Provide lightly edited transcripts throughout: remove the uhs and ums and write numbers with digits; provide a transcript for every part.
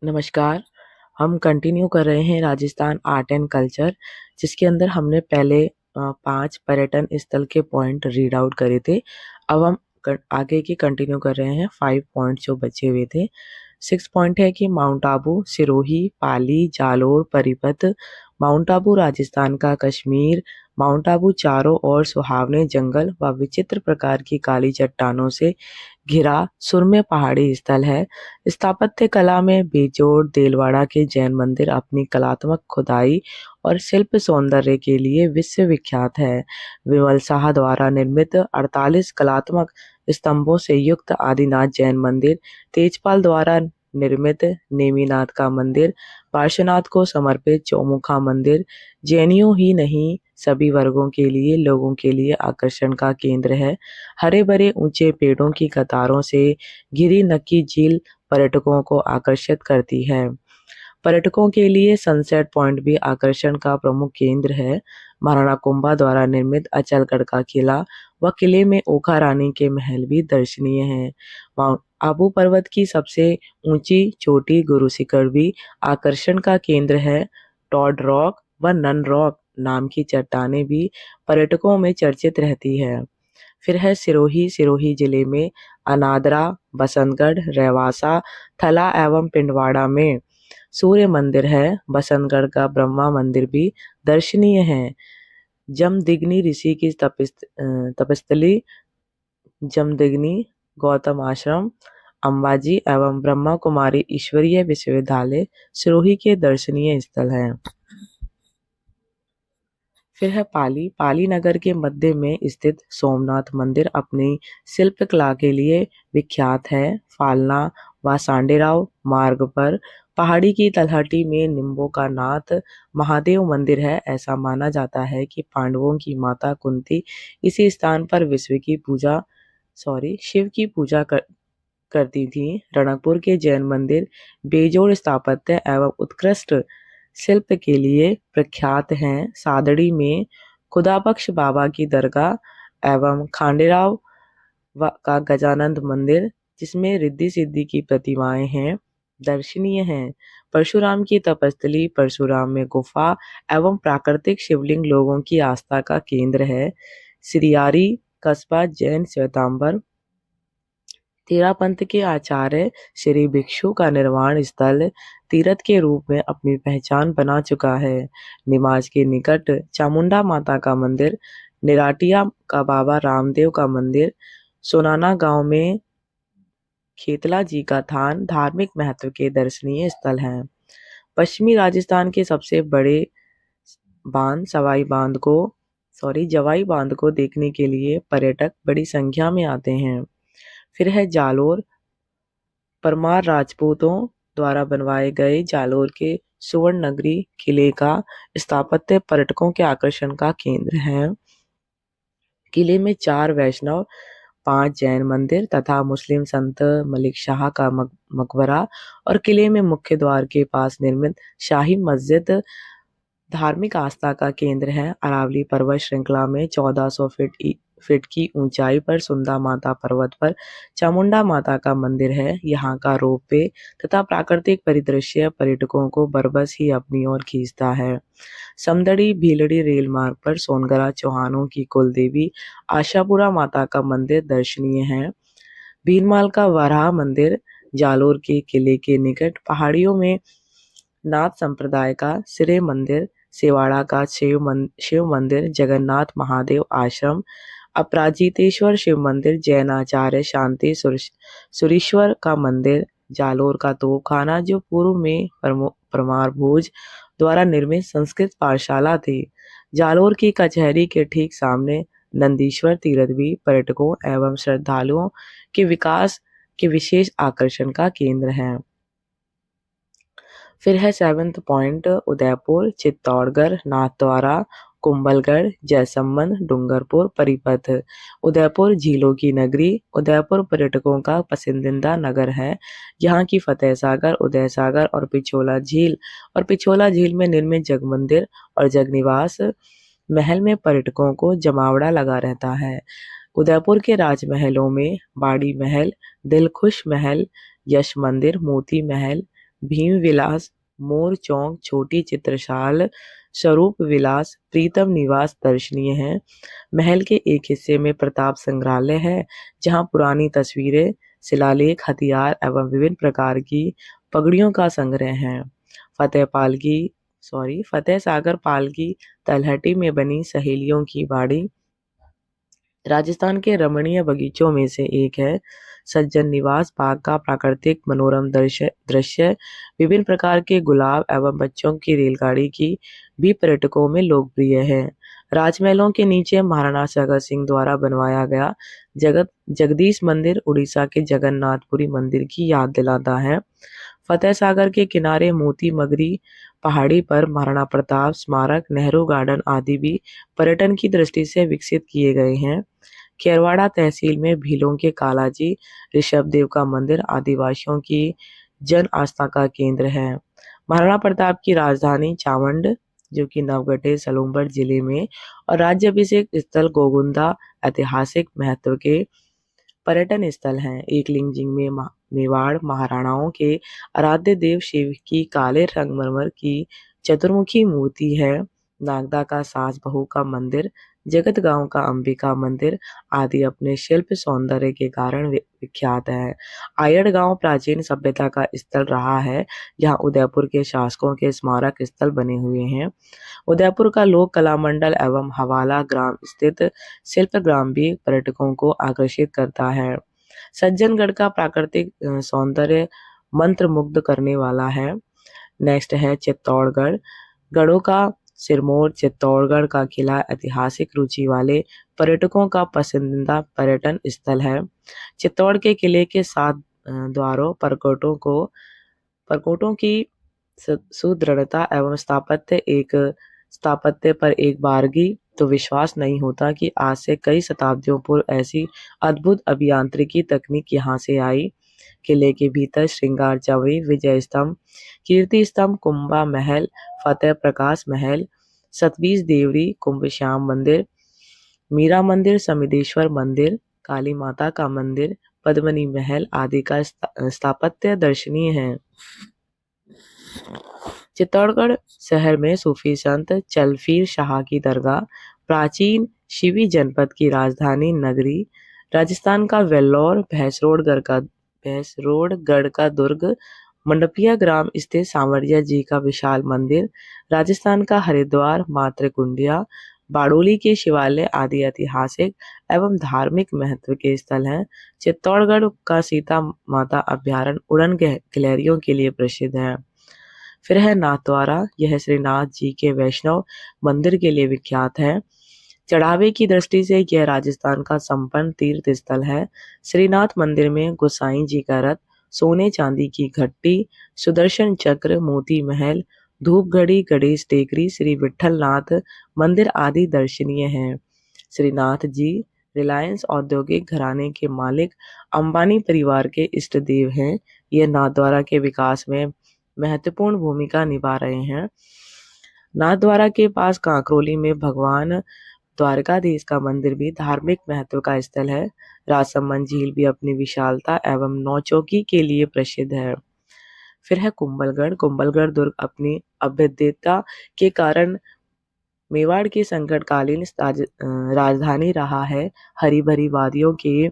नमस्कार। हम कंटिन्यू कर रहे हैं राजस्थान आर्ट एंड कल्चर, जिसके अंदर हमने पहले 5 पर्यटन स्थल के पॉइंट रीड आउट करे थे। अब हम आगे की कंटिन्यू कर रहे हैं 5 पॉइंट जो बचे हुए थे। 6 पॉइंट है कि माउंट आबू, सिरोही, पाली, जालोर, परिपत। माउंट आबू राजस्थान का कश्मीर। माउंट आबू चारों ओर सुहावने जंगल व विचित्र प्रकार की काली चट्टानों से घिरा सुरम्य पहाड़ी स्थल है। स्थापत्य कला में बेजोड़ देलवाड़ा के जैन मंदिर अपनी कलात्मक खुदाई और शिल्प सौंदर्य के लिए विश्व विख्यात है। विमल शाह द्वारा निर्मित 48 कलात्मक स्तंभों से युक्त आदिनाथ जैन मंदिर, तेजपाल द्वारा निर्मित नेमिनाथ का मंदिर, पार्श्वनाथ को समर्पित चौमुखा मंदिर जैनियों ही नहीं सभी वर्गों के लिए लोगों के लिए आकर्षण का केंद्र है। हरे भरे ऊंचे पेड़ों की कतारों से घिरी नक्की झील पर्यटकों को आकर्षित करती है। पर्यटकों के लिए सनसेट पॉइंट भी आकर्षण का प्रमुख केंद्र है। महाराणा कुंभा द्वारा निर्मित अचलगढ़ का किला व किले में ओखा रानी के महल भी दर्शनीय हैं। माउंट आबू पर्वत की सबसे ऊंची चोटी गुरु शिखर भी आकर्षण का केंद्र है। टॉड रॉक व नन रॉक नाम की चट्टानें भी पर्यटकों में चर्चित रहती है। फिर है सिरोही। सिरोही जिले में अनादरा, बसंतगढ़, रेवासा, थला एवं पिंडवाड़ा में सूर्य मंदिर है। बसंतगढ़ का ब्रह्मा मंदिर भी दर्शनीय है। जमदग्नि ऋषि की तपस्थली जमदग्नि गौतम आश्रम, अंबाजी एवं ब्रह्मा कुमारी ईश्वरीय विश्वविद्यालय सिरोही के दर्शनीय स्थल हैं। फिर है पाली। पाली नगर के मध्य में स्थित सोमनाथ मंदिर अपनी शिल्प कला के लिए विख्यात है। फालना व सांडेराव मार्ग पर पहाड़ी की तलहटी में निम्बों का नाथ महादेव मंदिर है। ऐसा माना जाता है कि पांडवों की माता कुंती इसी स्थान पर शिव की पूजा करती थी। रणकपुर के जैन मंदिर बेजोड़ स्थापत्य एवं उत्कृष्ट शिल्प के लिए प्रख्यात हैं। सादड़ी में खुदाबख्श बाबा की दरगाह एवं खांडेराव का गजानंद मंदिर, जिसमें रिद्धि सिद्धि की प्रतिमाएं हैं, दर्शनीय हैं। परशुराम की तपस्थली परशुराम में गुफा एवं प्राकृतिक शिवलिंग लोगों की आस्था का केंद्र है। सिरियारी कस्बा जैन श्वेतांबर तेरापंथ के आचार्य श्री भिक्षु का निर्वाण स्थल तीर्थ के रूप में अपनी पहचान बना चुका है। निमाज के निकट चामुंडा माता का मंदिर, निराटिया का बाबा रामदेव का मंदिर, सोनाना गांव में खेतला जी का थान धार्मिक महत्व के दर्शनीय स्थल हैं। पश्चिमी राजस्थान के सबसे बड़े बांध जवाई बांध को देखने के लिए पर्यटक बड़ी संख्या में आते हैं। फिर है जालोर। परमार राजपूतों द्वारा बनवाए गए जालोर के सुवर्ण नगरी किले का स्थापत्य पर्यटकों के आकर्षण का केंद्र है। किले में 4 वैष्णव, 5 जैन मंदिर तथा मुस्लिम संत मलिक शाह का मकबरा और किले में मुख्य द्वार के पास निर्मित शाही मस्जिद धार्मिक आस्था का केंद्र है। अरावली पर्वत श्रृंखला में 1400 फीट की ऊंचाई पर सुंदा माता पर्वत पर चामुंडा माता का मंदिर है। यहाँ का रोपवे तथा प्राकृतिक परिदृश्य पर्यटकों को बरबस ही अपनी ओर खींचता है। समदड़ी भीलड़ी रेल मार्ग पर सोनगरा चौहानों की कुल देवी आशापुरा माता का मंदिर दर्शनीय है। भीनमाल का वराह मंदिर जालोर के किले के निकट पहाड़ियों में नाथ संप्रदाय का सिरे मंदिर, सेवाड़ा का शिव मंदिर, जगन्नाथ महादेव आश्रम, अपराजितेश्वर शिव मंदिर, जैनाचार्य शांति सुरीश्वर का मंदिर, जालोर का तोपखाना जो पूर्व में परमार भोज द्वारा निर्मित संस्कृत पाठशाला थी। जालोर की कचहरी के ठीक सामने नंदीश्वर तीर्थ भी पर्यटकों एवं श्रद्धालुओं के विकास के विशेष आकर्षण का केंद्र है। फिर है 7th पॉइंट उदयपुर, चित्तौड़गढ़, नाथद्वारा, कुंभलगढ़, जयसंबंध, डूंगरपुर, परिपथ। उदयपुर झीलों की नगरी। उदयपुर पर्यटकों का पसंदीदा नगर है। यहाँ की फतेह सागर, उदय सागर और पिछोला झील में निर्मित जग मंदिर और जगनिवास महल में पर्यटकों को जमावड़ा लगा रहता है। उदयपुर के राजमहलों में बाड़ी महल, दिलखुश महल, यश मंदिर, मोती महल, भीम विलास, मोर चौक, छोटी चित्रशाल, स्वरूप विलास, प्रीतम निवास दर्शनीय है। महल के एक हिस्से में प्रताप संग्रहालय है, जहाँ पुरानी तस्वीरें, शिलालेख, हथियार एवं विभिन्न प्रकार की पगड़ियों का संग्रह है। फतेह सागर पाल की तलहटी में बनी सहेलियों की बाड़ी राजस्थान के रमणीय बगीचों में से एक है। सज्जन निवास बाग का प्राकृतिक मनोरम दृश्य विभिन्न प्रकार के गुलाब एवं बच्चों की रेलगाड़ी की भी पर्यटकों में लोकप्रिय है। राजमहलों के नीचे महाराणा सागर सिंह द्वारा बनवाया गया जगदीश मंदिर उड़ीसा के जगन्नाथपुरी मंदिर की याद दिलाता है। फतेह सागर के किनारे मोती मगरी पहाड़ी पर महाराणा प्रताप स्मारक, नेहरू गार्डन आदि भी पर्यटन की दृष्टि से विकसित किए गए हैं। खेरवाड़ा तहसील में भीलों के कालाजी ऋषभदेव का मंदिर आदिवासियों की जन आस्था का केंद्र है। महाराणा प्रताप की राजधानी चावंड जो कि नवगठित सलूम्बर जिले में और राज्याभिषेक स्थल गोगुंदा ऐतिहासिक महत्व के पर्यटन स्थल हैं। एकलिंगजिंग में मेवाड़ महाराणाओं के आराध्य देव शिव की काले संगमरमर की चतुर्मुखी मूर्ति है। नागदा का सास बहू का मंदिर, जगत गांव का अंबिका मंदिर आदि अपने शिल्प सौंदर्य के कारण विख्यात है। आयड़ गांव प्राचीन सभ्यता का स्थल रहा है, जहां उदयपुर के शासकों के स्मारक स्थल बने हुए हैं। उदयपुर का लोक कला मंडल एवं हवाला ग्राम स्थित शिल्प ग्राम भी पर्यटकों को आकर्षित करता है। सज्जनगढ़ का प्राकृतिक सौंदर्य मंत्रमुग्ध करने वाला है। नेक्स्ट है चित्तौड़गढ़। गढ़ों का सिरमौर, चित्तौड़गढ़ का किला ऐतिहासिक रुचि वाले पर्यटकों का पसंदीदा पर्यटन स्थल है। चित्तौड़ के किले के 7 द्वारों परकोटों की सुदृढ़ता एवं स्थापत्य पर एक बारगी तो विश्वास नहीं होता कि आज से कई शताब्दियों पूर्व ऐसी अद्भुत अभियांत्रिकी तकनीक यहाँ से आई। किले के भीतर श्रृंगार चौरी, विजय स्तंभ, कीर्ति स्तंभ, कुंभा महल, फतेह प्रकाश महल, सतबीज देवरी, कुंभ श्याम मंदिर, मीरा मंदिर, समिदेश्वर मंदिर, काली माता का मंदिर, पद्मनी महल आदि का स्थापत्य दर्शनीय है। चित्तौड़गढ़ शहर में सूफी संत चलफीर शाह की दरगाह, प्राचीन शिवी जनपद की राजधानी नगरी, राजस्थान का वेल्लोर, भैंसरोडगढ़ का दुर्ग, मंडपिया ग्राम स्थित सांवरिया जी का विशाल मंदिर, राजस्थान का हरिद्वार, मातृकुंडिया, बाड़ोली के शिवालय आदि ऐतिहासिक एवं धार्मिक महत्व के स्थल हैं। चित्तौड़गढ़ का सीता माता अभ्यारण्य उड़न गिलहरियों के लिए प्रसिद्ध है। फिर है नाथद्वारा। यह श्रीनाथ जी के वैष्णव मंदिर के लिए विख्यात है। चढ़ावे की दृष्टि से यह राजस्थान का संपन्न तीर्थ स्थल है। श्रीनाथ मंदिर में गोसाई जी का रथ, सोने चांदी की घट्टी, सुदर्शन चक्र, मोती महल, धूप घड़ी, गणेश टेकरी, श्री विठल नाथ मंदिर आदि दर्शनीय हैं। श्रीनाथ जी रिलायंस औद्योगिक घराने के मालिक अंबानी परिवार के इष्ट देव हैं। यह नाथद्वारा के विकास में महत्वपूर्ण भूमिका निभा रहे हैं। नाथद्वारा के पास कांकरोली में भगवान द्वारकाधीश का मंदिर भी धार्मिक महत्व का स्थल है। राजसमंद झील भी अपनी विशालता एवं नौचौकी के लिए प्रसिद्ध है। फिर है कुंभलगढ़। कुंभलगढ़ दुर्ग अपनी अभेद्यता के कारण मेवाड़ की संकटकालीन राजधानी रहा है। हरी भरी वादियों के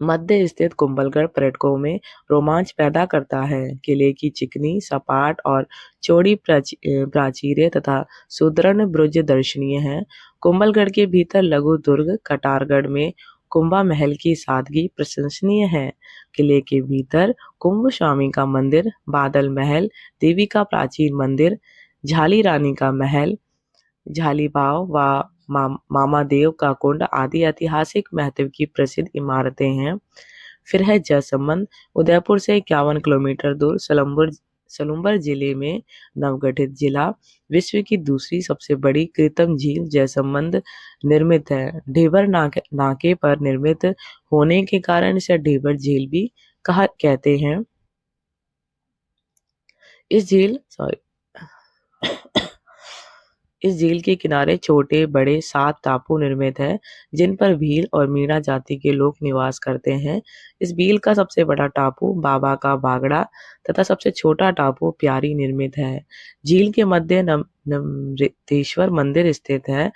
मध्य स्थित कुंभलगढ़ पर्यटकों में रोमांच पैदा करता है। किले की चिकनी, सपाट और चौड़ी प्राचीरें तथा सुदृढ़ बुर्ज दर्शनीय है। कुंभलगढ़ के भीतर लघु दुर्ग कटारगढ़ में कुंभा महल की सादगी प्रशंसनीय है। किले के भीतर कुंभ स्वामी का मंदिर, बादल महल, देवी का प्राचीन मंदिर, झाली रानी का महल, झाली बाव व मामा देव का कुंड आदि ऐतिहासिक महत्व की प्रसिद्ध इमारतें हैं। फिर है जयसमंद। उदयपुर से 51 किलोमीटर दूर सलूम्बर जिले में नवगठित जिला विश्व की दूसरी सबसे बड़ी कृत्रिम झील जयसमंद निर्मित है। ढेबर नाके पर निर्मित होने के कारण इसे ढेबर झील भी कहते हैं। इस इस झील के किनारे छोटे बड़े 7 टापू निर्मित है जिन पर भील और मीणा जाति के लोग निवास करते हैं। इस भील का सबसे बड़ा टापू बाबा का बागड़ा तथा सबसे छोटा टापू प्यारी निर्मित है। झील के मध्य नमृतेश्वर मंदिर स्थित है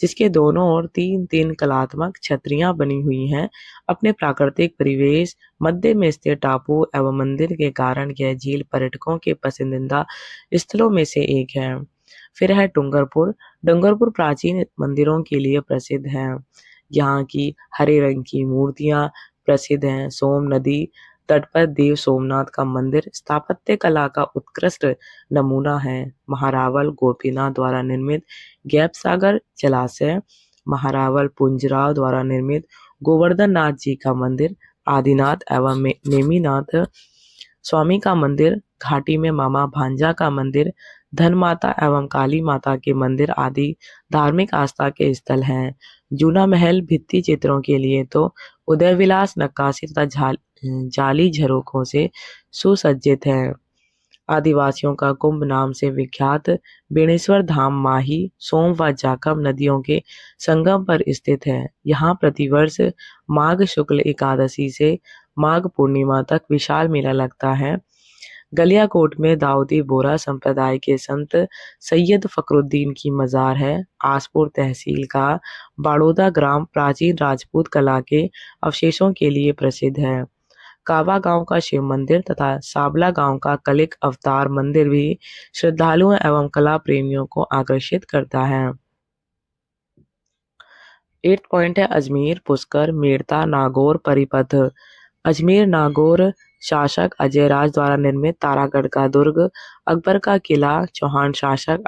जिसके दोनों ओर 3-3 कलात्मक छतरियां बनी हुई हैं। अपने प्राकृतिक परिवेश मध्य में स्थित टापू एवं मंदिर के कारण यह झील पर्यटकों के पसंदीदा स्थलों में से एक है। फिर है डूंगरपुर। डूंगरपुर प्राचीन मंदिरों के लिए प्रसिद्ध है। यहाँ की हरे रंग की मूर्तियां प्रसिद्ध हैं। सोम नदी तट पर देव सोमनाथ का मंदिर स्थापत्य कला का उत्कृष्ट नमूना है। महारावल गोपीनाथ द्वारा निर्मित गैप सागर जलाशय, महारावल पुंजराव द्वारा निर्मित गोवर्धन नाथ जी का मंदिर, आदिनाथ एवं नेमिनाथ स्वामी का मंदिर, घाटी में मामा भांजा का मंदिर, धन माता एवं काली माता के मंदिर आदि धार्मिक आस्था के स्थल हैं। जूना महल भित्ति चित्रों के लिए तो उदय विलास नक्काशी तथा जाली झरोखों से सुसज्जित है। आदिवासियों का कुंभ नाम से विख्यात बेणेश्वर धाम माही, सोम व जाखम नदियों के संगम पर स्थित है। यहाँ प्रतिवर्ष माघ शुक्ल एकादशी से माघ पूर्णिमा तक विशाल मेला लगता है। गलियाकोट में दाऊदी बोरा संप्रदाय के संत सैयद फखरुद्दीन की मजार है। आसपुर तहसील का बाड़ोदा ग्राम प्राचीन राजपूत कला के अवशेषों के लिए प्रसिद्ध है। कावा गांव का शिव मंदिर तथा साबला गांव का कलिक अवतार मंदिर भी श्रद्धालुओं एवं कला प्रेमियों को आकर्षित करता है। 8 पॉइंट है अजमेर, पुष्कर, मेड़ता, नागौर परिपथ। अजमेर नागौर शासक अजयराज द्वारा निर्मित तारागढ़ का दुर्ग, अकबर का किला, चौहान शासक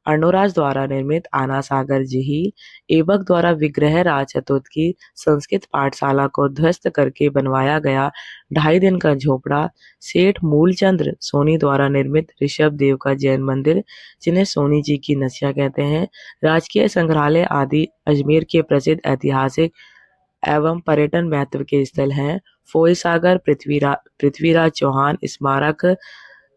अर्णोराज द्वारा निर्मित आना सागर झील, ऐबक द्वारा विग्रह राज चतुर्थ की संस्कृत पाठशाला को ध्वस्त करके बनवाया गया 2.5 दिन का झोपड़ा, सेठ मूलचंद्र सोनी द्वारा निर्मित ऋषभ देव का जैन मंदिर जिन्हें सोनी जी की नसिया कहते हैं, राजकीय संग्रहालय आदि अजमेर के प्रसिद्ध ऐतिहासिक एवं पर्यटन महत्व के स्थल हैं। फोई सागर, पृथ्वीराज चौहान स्मारक,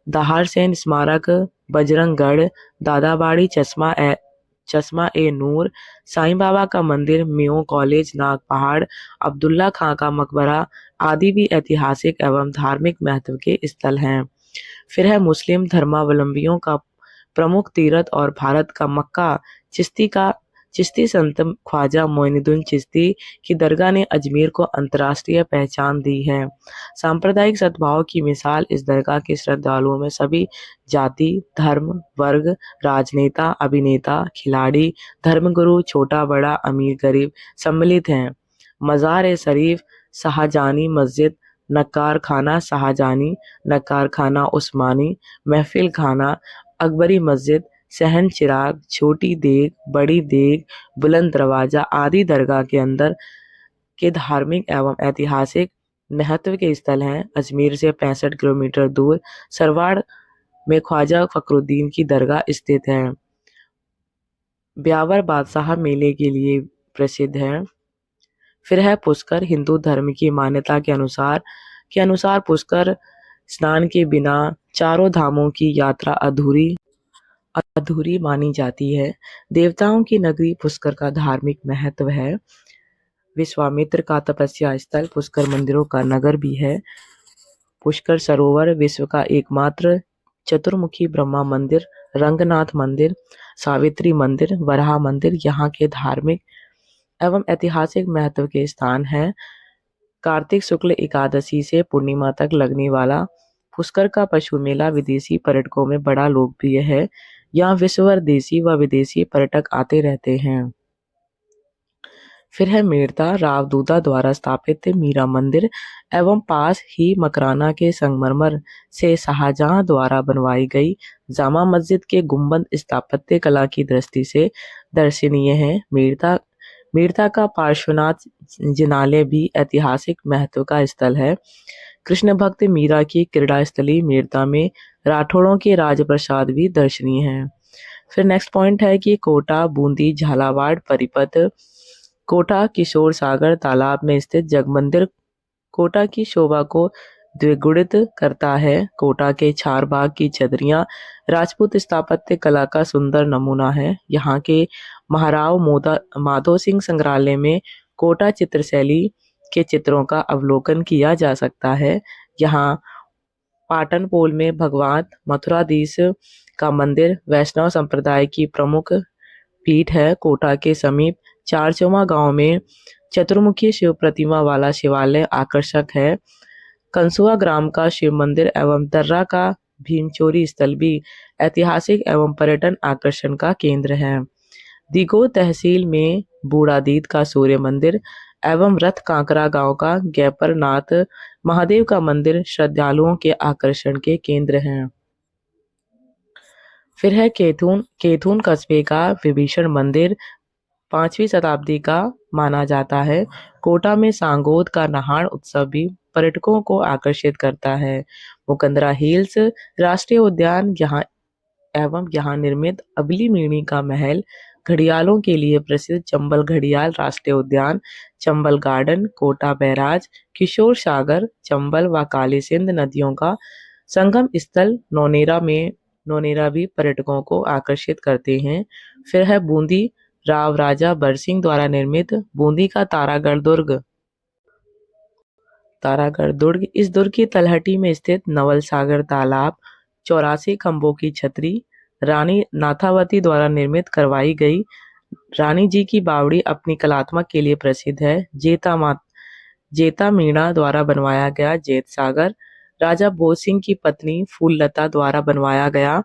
दाहरसेन स्मारक, बजरंगगढ़, दादाबाड़ी, चश्मा ए नूर, साईं बाबा का मंदिर, मेयो कॉलेज, नाग पहाड़, अब्दुल्ला खां का मकबरा आदि भी ऐतिहासिक एवं धार्मिक महत्व के स्थल हैं। फिर है मुस्लिम धर्मावलंबियों का प्रमुख तीर्थ और भारत का मक्का चिश्ती संत ख्वाजा मोइनुद्दीन चिश्ती की दरगाह ने अजमेर को अंतर्राष्ट्रीय पहचान दी है। सांप्रदायिक सद्भाव की मिसाल इस दरगाह के श्रद्धालुओं में सभी जाति, धर्म, वर्ग, राजनेता, अभिनेता, खिलाड़ी, धर्मगुरु, छोटा बड़ा, अमीर गरीब सम्मिलित हैं। मज़ार शरीफ, शाहजानी मस्जिद, नक्कार खाना शाहजानी, नक्कार खाना उस्मानी, महफिल खाना, अकबरी मस्जिद, सहन चिराग, छोटी देग, बड़ी देग, बुलंद दरवाजा आदि दरगाह के अंदर के धार्मिक एवं ऐतिहासिक महत्व के स्थल हैं। अजमेर से 65 किलोमीटर दूर सरवाड़ में ख्वाजा फखरुद्दीन की दरगाह स्थित है। ब्यावर बादशाह मेले के लिए प्रसिद्ध है। फिर है पुष्कर। हिंदू धर्म की मान्यता के अनुसार पुष्कर स्नान के बिना चारों धामों की यात्रा अधूरी मानी जाती है। देवताओं की नगरी पुष्कर का धार्मिक महत्व है। विश्वामित्र का तपस्या स्थल पुष्कर मंदिरों का नगर भी है। पुष्कर सरोवर विश्व का एकमात्र चतुर्मुखी ब्रह्मा मंदिर, रंगनाथ मंदिर, सावित्री मंदिर, वराह मंदिर यहाँ के धार्मिक एवं ऐतिहासिक महत्व के स्थान हैं। कार्तिक शुक्ल एकादशी से पूर्णिमा तक लगने वाला पुष्कर का पशु मेला विदेशी पर्यटकों में बड़ा लोकप्रिय है। यहाँ विश्वभर देशी व विदेशी पर्यटक आते रहते हैं। फिर है मेड़ता। रावदूता द्वारा स्थापित मीरा मंदिर एवं पास ही मकराना के संगमरमर से शाहजहां द्वारा बनवाई गई जामा मस्जिद के गुंबद स्थापत्य कला की दृष्टि से दर्शनीय है। मेड़ता का पार्श्वनाथ जिनालय भी ऐतिहासिक महत्व का स्थल है। कृष्ण भक्त मीरा की क्रीड़ा स्थली मेड़ता में राठौड़ों के राजप्रसाद भी दर्शनीय है। फिर नेक्स्ट पॉइंट है कि कोटा, बूंदी, झालावाड़ परिपथ। कोटा किशोर सागर तालाब में स्थित जगमंदिर कोटा की शोभा को द्विगुणित करता है। कोटा के चारबाग की छतरियाँ राजपूत स्थापत्य कला का सुंदर नमूना है। यहाँ के महाराव माधो सिंह संग्रहालय में कोटा चित्रशैली के चित्रों का अवलोकन किया जा सकता है। यहाँ पाटनपोल में भगवान मथुराधीश का मंदिर वैष्णव संप्रदाय की प्रमुख पीठ है। कोटा के समीप चारचौमा गांव में चतुर्मुखी शिव प्रतिमा वाला शिवालय आकर्षक है। कंसुआ ग्राम का शिव मंदिर एवं दर्रा का भीमचोरी स्थल भी ऐतिहासिक एवं पर्यटन आकर्षण का केंद्र है। दिगो तहसील में बूढ़ादीद का सूर्य मंदिर एवं रथ कांकरा गांव का गैपरनाथ महादेव का मंदिर श्रद्धालुओं के आकर्षण के केंद्र हैं। फिर है केथून कस्बे का विभीषण मंदिर 5वीं शताब्दी का माना जाता है। कोटा में सांगोद का नहाड़ उत्सव भी पर्यटकों को आकर्षित करता है। मुकंदरा हिल्स राष्ट्रीय उद्यान यहाँ निर्मित अबली मीणी का महल, घड़ियालों के लिए प्रसिद्ध चंबल घड़ियाल राष्ट्रीय उद्यान, चंबल गार्डन, कोटा बैराज, किशोर सागर, चंबल व काली सिंध नदियों का संगम स्थल नौनेरा भी पर्यटकों को आकर्षित करते हैं। फिर है बूंदी राव राजा बरसिंह द्वारा निर्मित बूंदी का तारागढ़ दुर्ग। इस दुर्ग की तलहटी में स्थित नवल सागर तालाब, 84 खंभों की छतरी रानी नाथावती द्वारा निर्मित करवाई गई। रानी जी की बावड़ी अपनी कलात्मक के लिए प्रसिद्ध है। जेता मीणा द्वारा बनवाया गया जेत सागर, राजा भोज सिंह की पत्नी फूललता द्वारा बनवाया गया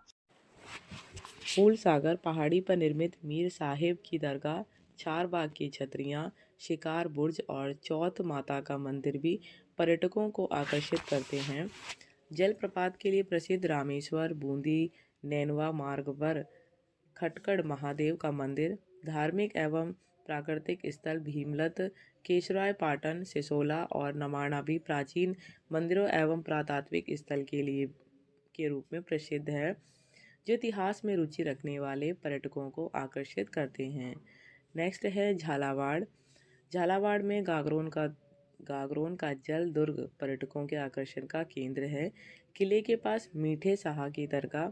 फूल सागर, पहाड़ी पर निर्मित मीर साहिब की दरगाह, चारबाग की छतरियाँ, शिकार बुर्ज और चौथ माता का मंदिर भी पर्यटकों को आकर्षित करते हैं। जलप्रपात के लिए प्रसिद्ध रामेश्वर, बूंदी, नैनवा मार्ग पर खटकड़ महादेव का मंदिर, धार्मिक एवं प्राकृतिक स्थल भीमलत, केशराय पाटन, सिसोला और नमाणा भी प्राचीन मंदिरों एवं पुरातात्विक स्थल के रूप में प्रसिद्ध है, जो इतिहास में रुचि रखने वाले पर्यटकों को आकर्षित करते हैं। नेक्स्ट है झालावाड़ में गागरोन का जल दुर्ग पर्यटकों के आकर्षण का केंद्र है। किले के पास मीठे साहा की दरगाह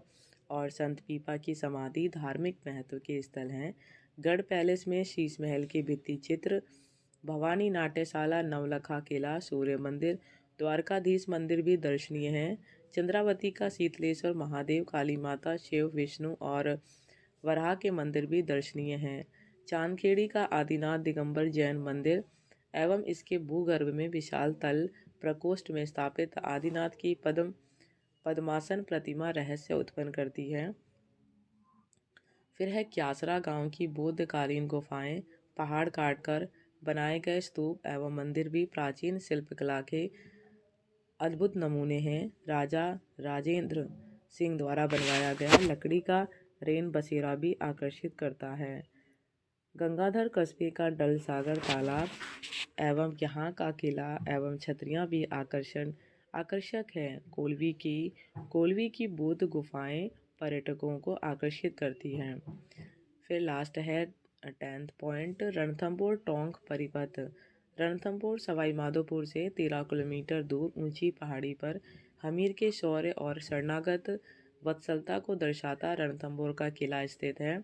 और संत पीपा की समाधि धार्मिक महत्व के स्थल हैं। गढ़ पैलेस में शीश महल के भित्ति चित्र, भवानी नाट्यशाला, नवलखा किला, सूर्य मंदिर, द्वारकाधीश मंदिर भी दर्शनीय हैं। चंद्रावती का शीतलेश्वर महादेव, काली माता, शिव, विष्णु और वराह के मंदिर भी दर्शनीय हैं। चांदखेड़ी का आदिनाथ दिगंबर जैन मंदिर एवं इसके भूगर्भ में विशाल तल प्रकोष्ठ में स्थापित आदिनाथ की पद्मासन प्रतिमा रहस्य उत्पन्न करती है। फिर है क्यासरा गांव की बौद्धकालीन गुफाएं, पहाड़ काटकर बनाए गए स्तूप एवं मंदिर भी प्राचीन शिल्पकला के अद्भुत नमूने हैं। राजा राजेंद्र सिंह द्वारा बनवाया गया लकड़ी का रेन बसेरा भी आकर्षित करता है। गंगाधर कस्बे का डल सागर तालाब एवं यहाँ का किला एवं छतरियाँ भी आकर्षक है। कोलवी की बौद्ध गुफाएं पर्यटकों को आकर्षित करती हैं। फिर लास्ट है 10th पॉइंट रणथंभौर टोंक परिपथ। रणथंभौर सवाई माधोपुर से 13 किलोमीटर दूर ऊंची पहाड़ी पर हमीर के शौर्य और शरणागत वत्सलता को दर्शाता रणथंभौर का किला स्थित है।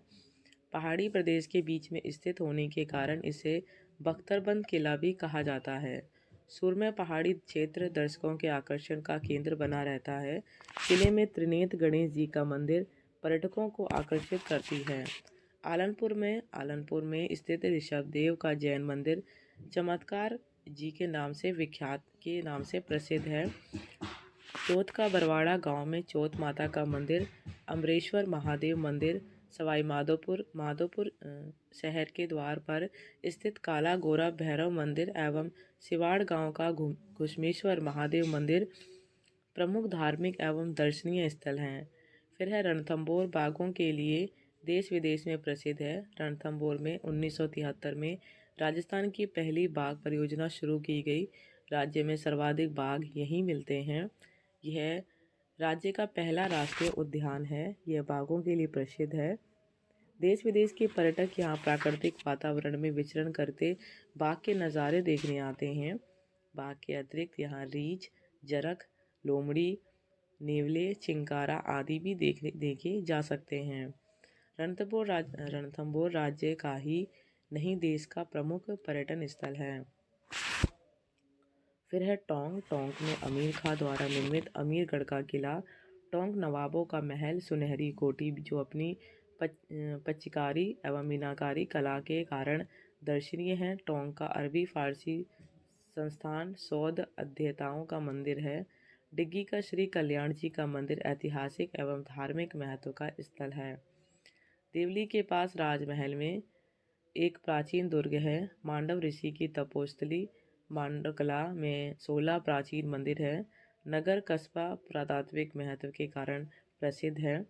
पहाड़ी प्रदेश के बीच में स्थित होने के कारण इसे बख्तरबंद किला भी कहा जाता है। सुरम्य पहाड़ी क्षेत्र दर्शकों के आकर्षण का केंद्र बना रहता है। किले में त्रिनेत्र गणेश जी का मंदिर पर्यटकों को आकर्षित करती है। आलनपुर में स्थित ऋषभदेव का जैन मंदिर चमत्कार जी के नाम से प्रसिद्ध है। चौथ का बरवाड़ा गांव में चौथ माता का मंदिर, अमरेश्वर महादेव मंदिर, सवाई माधोपुर शहर के द्वार पर स्थित काला गोरा भैरव मंदिर एवं सिवाड़ गांव का घुश्मेश्वर महादेव मंदिर प्रमुख धार्मिक एवं दर्शनीय स्थल हैं। फिर है रणथंभौर बाघों के लिए देश विदेश में प्रसिद्ध है। रणथंभौर में 1973 में राजस्थान की पहली बाघ परियोजना शुरू की गई। राज्य में सर्वाधिक बाघ यहीं मिलते हैं। यह राज्य का पहला राष्ट्रीय उद्यान है। यह बाघों के लिए प्रसिद्ध है। देश विदेश के पर्यटक यहाँ प्राकृतिक वातावरण में विचरण करते बाघ के नज़ारे देखने आते हैं। बाघ के अतिरिक्त यहाँ रीछ, जरख, लोमड़ी, नेवले, चिंकारा आदि भी देखे जा सकते हैं। रणथंभौर राज्य का ही नहीं देश का प्रमुख पर्यटन स्थल है। फिर है टोंक। टोंक में अमीर खां द्वारा निर्मित अमीरगढ़ का किला, टोंक नवाबों का महल, सुनहरी कोठी जो अपनी पच्चीकारी एवं मीनाकारी कला के कारण दर्शनीय है। टोंक का अरबी फारसी संस्थान सौद अध्येताओं का मंदिर है। डिग्गी का श्री कल्याण जी का मंदिर ऐतिहासिक एवं धार्मिक महत्व का स्थल है। देवली के पास राजमहल में एक प्राचीन दुर्ग है। मांडव ऋषि की तपोस्थली मांडकला में 16 प्राचीन मंदिर है। नगर कस्बा पुरातात्विक महत्व के कारण प्रसिद्ध है।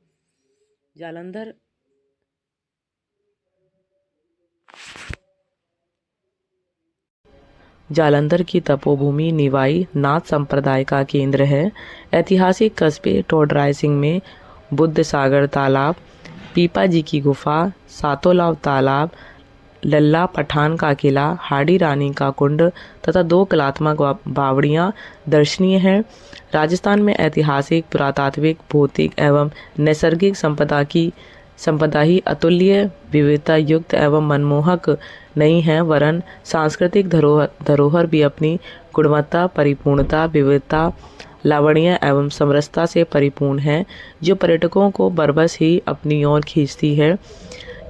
जालंधर की तपोभूमि निवाई नाथ संप्रदाय का केंद्र है। ऐतिहासिक कस्बे टोडराय सिंह में बुद्ध सागर तालाब, पीपा जी की गुफा, सातोलाव तालाब, लल्ला पठान का किला, हाड़ी रानी का कुंड तथा 2 कलात्मक बावड़ियाँ दर्शनीय हैं। राजस्थान में ऐतिहासिक, पुरातात्विक, भौतिक एवं नैसर्गिक संपदा ही अतुल्य विविधता युक्त एवं मनमोहक नहीं है, वरन सांस्कृतिक धरोहर भी अपनी गुणवत्ता, परिपूर्णता, विविधता, लावण्य एवं समरसता से परिपूर्ण है, जो पर्यटकों को बरबस ही अपनी ओर खींचती है।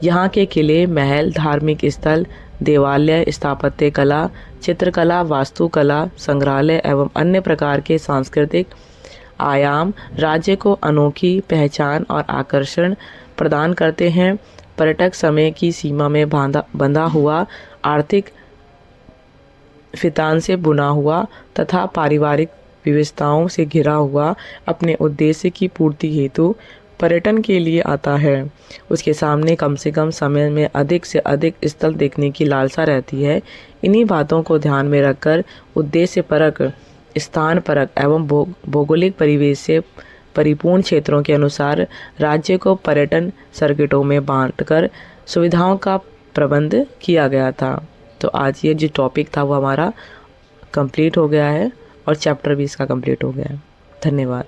यहाँ के किले, महल, धार्मिक स्थल, देवालय, स्थापत्य कला, चित्रकला, वास्तुकला, संग्रहालय एवं अन्य प्रकार के सांस्कृतिक आयाम राज्य को अनोखी पहचान और आकर्षण प्रदान करते हैं। पर्यटक समय की सीमा में बंधा हुआ, आर्थिक फितान से बुना हुआ तथा पारिवारिक विविधताओं से घिरा हुआ अपने उद्देश्य की पूर्ति हेतु पर्यटन के लिए आता है। उसके सामने कम से कम समय में अधिक से अधिक स्थल देखने की लालसा रहती है। इन्हीं बातों को ध्यान में रखकर उद्देश्य परक, स्थान परक एवं भौगोलिक परिवेश से परिपूर्ण क्षेत्रों के अनुसार राज्य को पर्यटन सर्किटों में बांटकर सुविधाओं का प्रबंध किया गया था। तो आज ये जो टॉपिक था वो हमारा कंप्लीट हो गया है और चैप्टर भी इसका कंप्लीट हो गया है। धन्यवाद।